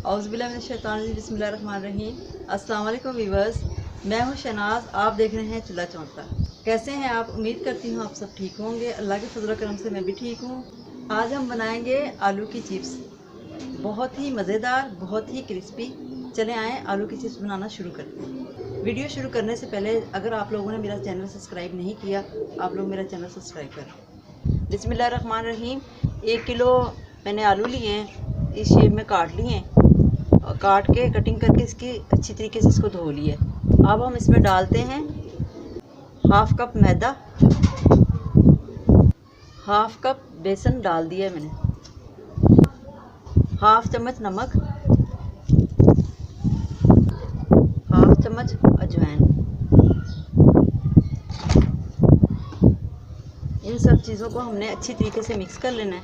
बिस्मिल्लाहिर्रहमानिर्रहीम। अस्सलाम वालेकुम वीवर्स, मैं हूं शहनाज। आप देख रहे हैं चूल्हा चौंका। कैसे हैं आप? उम्मीद करती हूं आप सब ठीक होंगे। अल्लाह के फजल करम से मैं भी ठीक हूं। आज हम बनाएंगे आलू की चिप्स, बहुत ही मज़ेदार, बहुत ही क्रिस्पी। चले आएँ आलू की चिप्स बनाना शुरू करते हैं। वीडियो शुरू करने से पहले अगर आप लोगों ने मेरा चैनल सब्सक्राइब नहीं किया, आप लोग मेरा चैनल सब्सक्राइब करें। बिस्मिल्लाहिर्रहमानिर्रहीम। 1 किलो मैंने आलू लिए हैं, इस शेप में काट लिए हैं और काट के कटिंग करके इसकी अच्छी तरीके से इसको धो लिए। अब हम इसमें डालते हैं हाफ कप मैदा, हाफ कप बेसन डाल दिया मैंने, हाफ चम्मच नमक, हाफ चम्मच अजवाइन। इन सब चीज़ों को हमने अच्छी तरीके से मिक्स कर लेना है।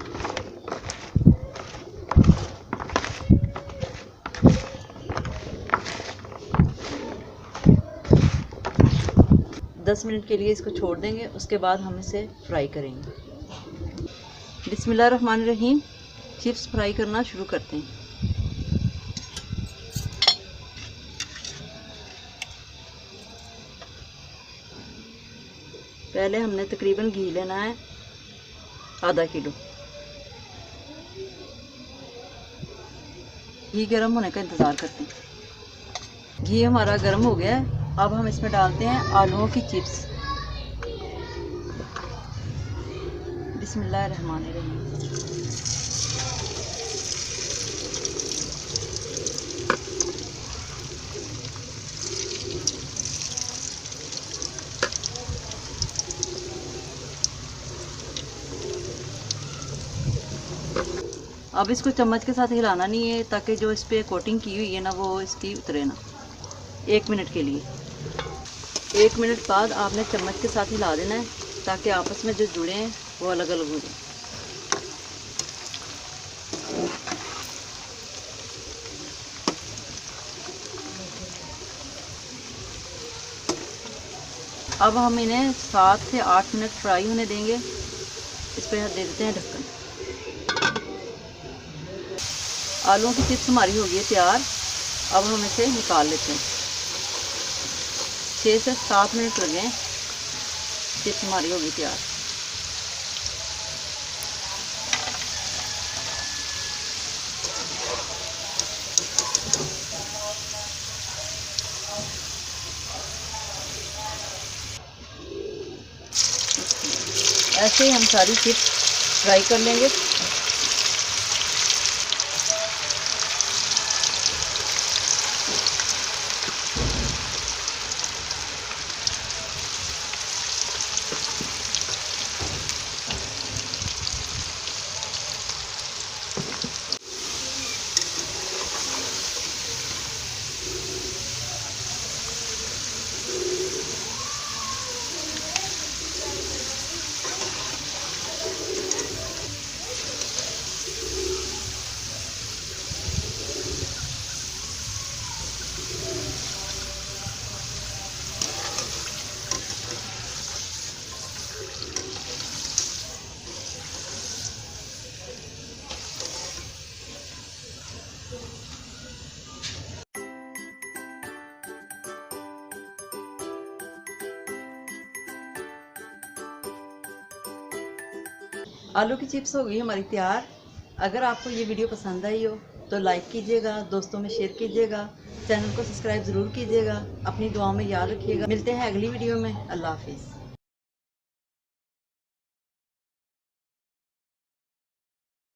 दस मिनट के लिए इसको छोड़ देंगे, उसके बाद हम इसे फ्राई करेंगे। बिस्मिल्लाहिर्रहमानिर्रहीम। चिप्स फ्राई करना शुरू करते हैं। पहले हमने तकरीबन घी लेना है आधा किलो। घी गर्म होने का इंतज़ार करते हैं। घी हमारा गर्म हो गया है। अब हम इसमें डालते हैं आलूओं की चिप्स। बिस्मिल्लाहिर्रहमानिर्रहीम। अब इसको चम्मच के साथ हिलाना नहीं है, ताकि जो इस पर कोटिंग की हुई है ना वो इसकी उतरे ना। 1 मिनट के लिए। 1 मिनट बाद आपने चम्मच के साथ हिला देना है, ताकि आपस में जो जुड़े हैं वो अलग अलग हो जाए। अब हम इन्हें 7 से 8 मिनट फ्राई होने देंगे। इस पर दे देते हैं ढक्कन। आलूओं की चिप्स हमारी हो गई है तैयार। अब हम इसे निकाल लेते हैं। 6 से 7 मिनट लगे, चिप्स हमारी हो गई तैयार। ऐसे ही हम सारी चिप्स फ्राई कर लेंगे। आलू की चिप्स हो गई हमारी तैयार। अगर आपको ये वीडियो पसंद आई हो तो लाइक कीजिएगा, दोस्तों में शेयर कीजिएगा, चैनल को सब्सक्राइब ज़रूर कीजिएगा। अपनी दुआओं में याद रखिएगा। मिलते हैं अगली वीडियो में। अल्लाह हाफिज़।